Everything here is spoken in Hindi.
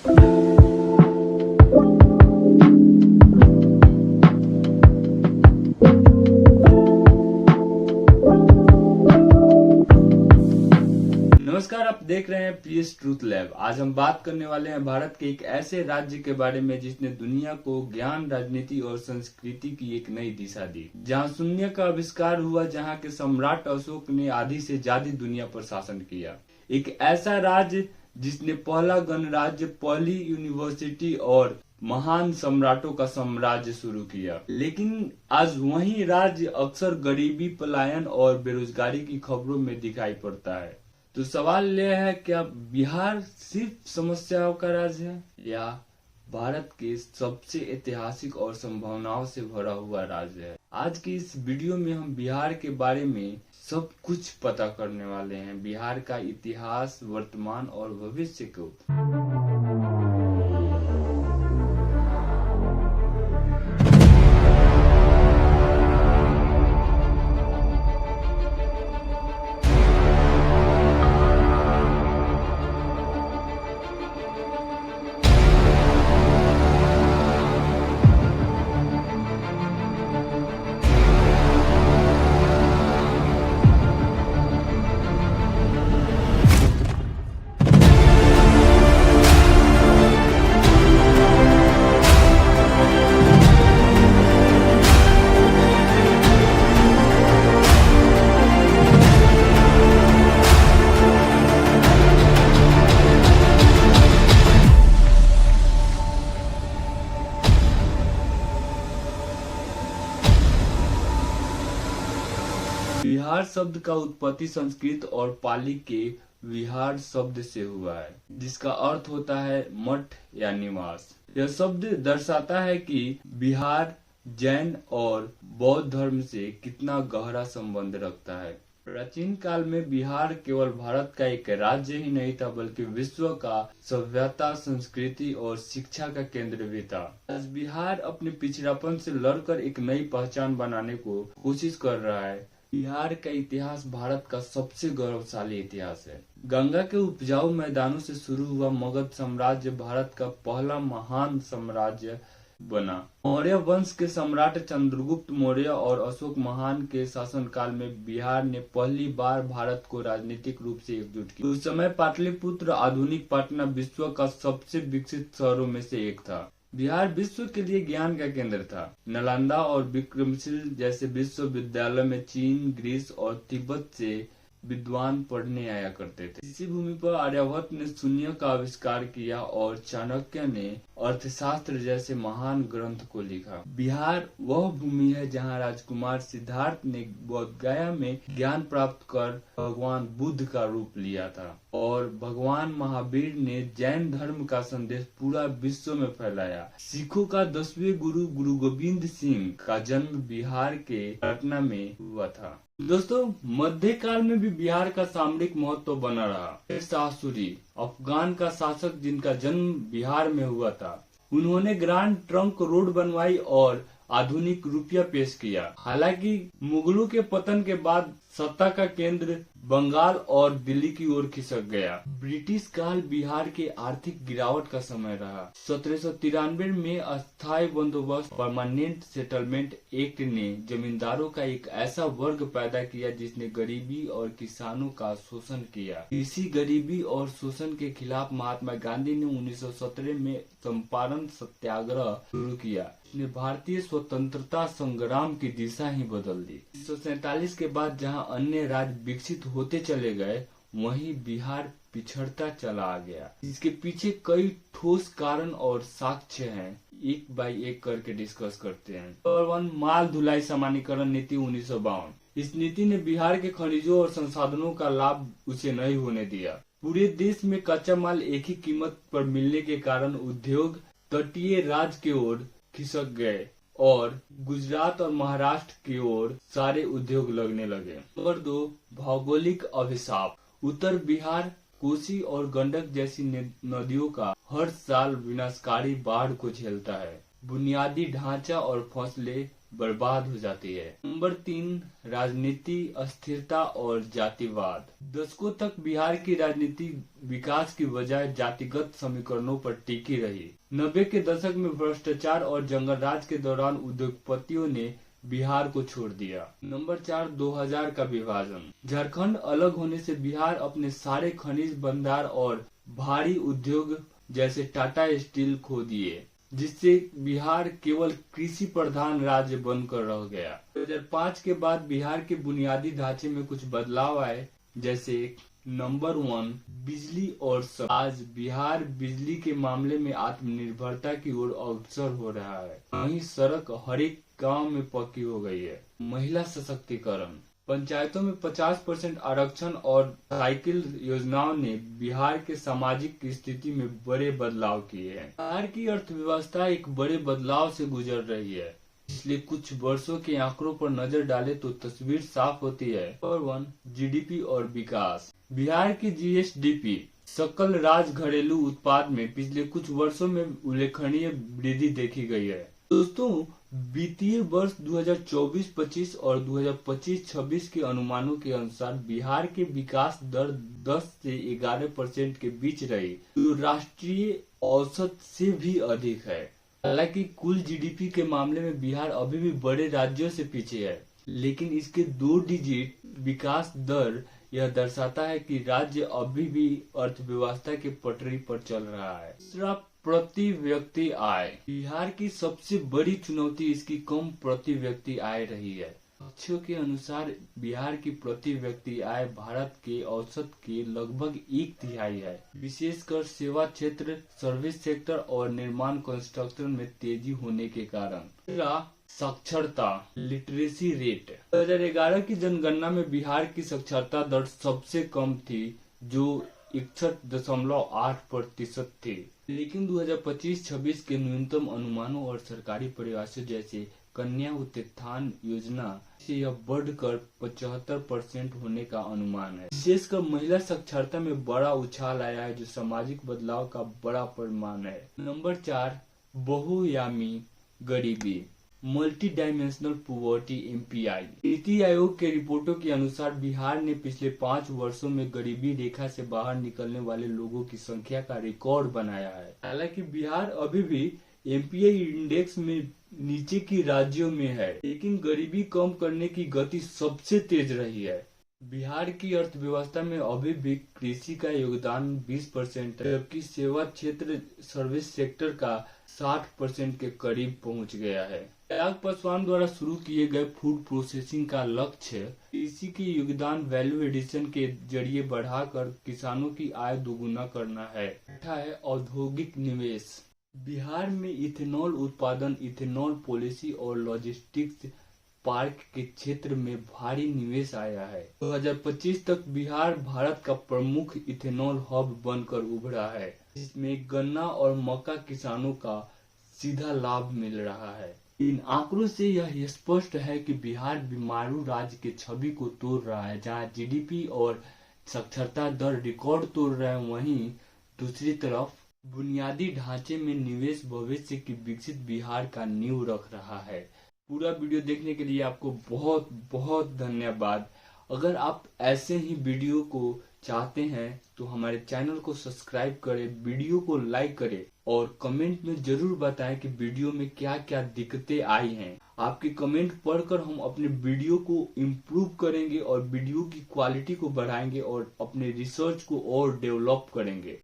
नमस्कार, आप देख रहे हैं पीएस ट्रूथ लैब। आज हम बात करने वाले हैं भारत के एक ऐसे राज्य के बारे में जिसने दुनिया को ज्ञान, राजनीति और संस्कृति की एक नई दिशा दी। जहां शून्य का आविष्कार हुआ, जहां के सम्राट अशोक ने आधी से ज्यादा दुनिया पर शासन किया। एक ऐसा राज्य जिसने पहला गणराज्य, पहली यूनिवर्सिटी और महान सम्राटों का साम्राज्य शुरू किया। लेकिन आज वही राज्य अक्सर गरीबी, पलायन और बेरोजगारी की खबरों में दिखाई पड़ता है। तो सवाल यह है, क्या बिहार सिर्फ समस्याओं का राज्य है या भारत के सबसे ऐतिहासिक और संभावनाओं से भरा हुआ राज्य है? आज की इस वीडियो में हम बिहार के बारे में सब कुछ पता करने वाले हैं। बिहार का इतिहास, वर्तमान और भविष्य को। बिहार शब्द का उत्पत्ति संस्कृत और पाली के विहार शब्द से हुआ है, जिसका अर्थ होता है मठ या निवास। यह शब्द दर्शाता है कि बिहार जैन और बौद्ध धर्म से कितना गहरा संबंध रखता है। प्राचीन काल में बिहार केवल भारत का एक राज्य ही नहीं था, बल्कि विश्व का सभ्यता, संस्कृति और शिक्षा का केंद्र भी था। आज बिहार अपने पिछड़ापन से लड़कर एक नई पहचान बनाने को कोशिश कर रहा है। बिहार का इतिहास भारत का सबसे गौरवशाली इतिहास है। गंगा के उपजाऊ मैदानों से शुरू हुआ मगध साम्राज्य भारत का पहला महान साम्राज्य बना। मौर्य वंश के सम्राट चंद्रगुप्त मौर्य और अशोक महान के शासनकाल में बिहार ने पहली बार भारत को राजनीतिक रूप से एकजुट किया। उस समय पाटलिपुत्र, आधुनिक पटना, विश्व का सबसे विकसित शहरों में से एक था। बिहार विश्व के लिए ज्ञान का केंद्र था। नालंदा और विक्रमशिला जैसे विश्वविद्यालय में चीन, ग्रीस और तिब्बत से विद्वान पढ़ने आया करते थे। इसी भूमि पर आर्यभट्ट ने शून्य का आविष्कार किया और चाणक्य ने अर्थशास्त्र जैसे महान ग्रंथ को लिखा। बिहार वह भूमि है जहां राजकुमार सिद्धार्थ ने बोध गया में ज्ञान प्राप्त कर भगवान बुद्ध का रूप लिया था और भगवान महावीर ने जैन धर्म का संदेश पूरा विश्व में फैलाया। सिखों का 10वें गुरु गुरु गोविंद सिंह का जन्म बिहार के पटना में हुआ था। दोस्तों, मध्यकाल में भी बिहार का सामरिक महत्व बना रहा। शाह सूरी, अफगान का शासक जिनका जन्म बिहार में हुआ था, उन्होंने ग्रांड ट्रंक रोड बनवाई और आधुनिक रुपया पेश किया। हालांकि मुगलों के पतन के बाद सत्ता का केंद्र बंगाल और दिल्ली की ओर खिसक गया। ब्रिटिश काल बिहार के आर्थिक गिरावट का समय रहा। 1793 में अस्थायी बंदोबस्त परमानेंट सेटलमेंट एक्ट ने जमींदारों का एक ऐसा वर्ग पैदा किया जिसने गरीबी और किसानों का शोषण किया। इसी गरीबी और शोषण के खिलाफ महात्मा गांधी ने 1917 में चंपारण सत्याग्रह शुरू किया। ने भारतीय स्वतंत्रता संग्राम की दिशा ही बदल दी। 1947 के बाद जहां अन्य राज्य विकसित होते चले गए, वहीं बिहार पिछड़ता चला आ गया। इसके पीछे कई ठोस कारण और साक्ष्य हैं। एक बाय एक करके डिस्कस करते हैं। नंबर 1, माल ढुलाई सामान्यकरण नीति 1952। इस नीति ने बिहार के खनिजों और संसाधनों का लाभ उसे नहीं होने दिया। पूरे देश में कच्चा माल एक ही कीमत पर मिलने के कारण उद्योग तटीय राज्य की ओर खिसक गए और गुजरात और महाराष्ट्र की ओर सारे उद्योग लगने लगे। नंबर 2, भौगोलिक अभिशाप। उत्तर बिहार कोसी और गंडक जैसी नदियों का हर साल विनाशकारी बाढ़ को झेलता है। बुनियादी ढांचा और फसलें बर्बाद हो जाती है। नंबर 3, राजनीति अस्थिरता और जातिवाद। दशकों तक बिहार की राजनीति विकास की बजाय जातिगत समीकरणों पर टिकी रही। 90 के दशक में भ्रष्टाचार और जंगलराज के दौरान उद्योगपतियों ने बिहार को छोड़ दिया। नंबर 4, 2000 का विभाजन। झारखंड अलग होने से बिहार अपने सारे खनिज भंडार और भारी उद्योग जैसे टाटा स्टील खो दिए, जिससे बिहार केवल कृषि प्रधान राज्य बनकर रह गया। 2005 के बाद बिहार के बुनियादी ढांचे में कुछ बदलाव आए, जैसे नंबर 1, बिजली और सड़क। आज बिहार बिजली के मामले में आत्मनिर्भरता की ओर अग्रसर हो रहा है। वहीं सड़क हर एक गांव में पक्की हो गई है। महिला सशक्तिकरण। पंचायतों में 50% आरक्षण और साइकिल योजनाओं ने बिहार के सामाजिक स्थिति में बड़े बदलाव किए हैं। बिहार की अर्थव्यवस्था एक बड़े बदलाव से गुजर रही है। पिछले कुछ वर्षों के आंकड़ों पर नजर डालें तो तस्वीर साफ होती है। नंबर 1, जीडीपी और विकास। बिहार की जीएसडीपी सकल राज घरेलू उत्पाद में पिछले कुछ वर्षों में उल्लेखनीय वृद्धि देखी गई है। दोस्तों, वित्तीय वर्ष 2024-25 और 2025-26 के अनुमानों के अनुसार बिहार के विकास दर 10 से 11% के बीच रही, जो राष्ट्रीय औसत से भी अधिक है। हालांकि कुल जीडीपी के मामले में बिहार अभी भी बड़े राज्यों से पीछे है, लेकिन इसके 2 डिजिट विकास दर यह दर्शाता है कि राज्य अभी भी अर्थव्यवस्था के पटरी पर चल रहा है। दूसरा, प्रति व्यक्ति आय। बिहार की सबसे बड़ी चुनौती इसकी कम प्रति व्यक्ति आय रही है। तथ्यों के अनुसार बिहार की प्रति व्यक्ति आय भारत के औसत के लगभग 1/3 है, विशेषकर सेवा क्षेत्र, सर्विस सेक्टर और निर्माण कंस्ट्रक्शन में तेजी होने के कारण। साक्षरता, लिटरेसी रेट। 2011 की जनगणना में बिहार की साक्षरता दर सबसे कम थी, जो 61.8% थी, लेकिन 2025-26 के न्यूनतम अनुमानों और सरकारी प्रयासों जैसे कन्या उत्थान योजना से यह बढ़कर 75% होने का अनुमान है। विशेषकर महिला साक्षरता में बड़ा उछाल आया है, जो सामाजिक बदलाव का बड़ा परिमाण है। नंबर 4, बहुआयामी गरीबी, multi dimensional poverty MPI। NITI Aayog के रिपोर्टों के अनुसार बिहार ने पिछले 5 वर्षों में गरीबी रेखा से बाहर निकलने वाले लोगों की संख्या का रिकॉर्ड बनाया है। हालांकि बिहार अभी भी MPI इंडेक्स में नीचे की राज्यों में है, लेकिन गरीबी कम करने की गति सबसे तेज रही है। बिहार की अर्थव्यवस्था में अभी भी कृषि का योगदान 20% है, जबकि सेवा क्षेत्र सर्विस सेक्टर का 60% के करीब पहुंच गया है। चिराग पासवान द्वारा शुरू किए गए फूड प्रोसेसिंग का लक्ष्य कृषि के योगदान वैल्यू एडिशन के जरिए बढ़ाकर किसानों की आय दोगुना करना है। छठा है औद्योगिक निवेश। बिहार में इथेनॉल उत्पादन, इथेनॉल पॉलिसी और लॉजिस्टिक्स पार्क के क्षेत्र में भारी निवेश आया है। 2025 तक बिहार भारत का प्रमुख इथेनॉल हब बनकर उभरा है, जिसमें गन्ना और मक्का किसानों का सीधा लाभ मिल रहा है। इन आंकड़ों से यह स्पष्ट है कि बिहार बीमारू राज्य के छवि को तोड़ रहा है। जहां जीडीपी और साक्षरता दर रिकॉर्ड तोड़ रहे हैं, वहीं दूसरी तरफ बुनियादी ढांचे में निवेश भविष्य की विकसित बिहार का नींव रख रहा है। पूरा वीडियो देखने के लिए आपको बहुत बहुत धन्यवाद। अगर आप ऐसे ही वीडियो को चाहते हैं तो हमारे चैनल को सब्सक्राइब करें, वीडियो को लाइक करें और कमेंट में जरूर बताएं कि वीडियो में क्या क्या दिक्कतें आई हैं। आपके कमेंट पढ़कर हम अपने वीडियो को इम्प्रूव करेंगे और वीडियो की क्वालिटी को बढ़ाएंगे और अपने रिसर्च को और डेवलप करेंगे।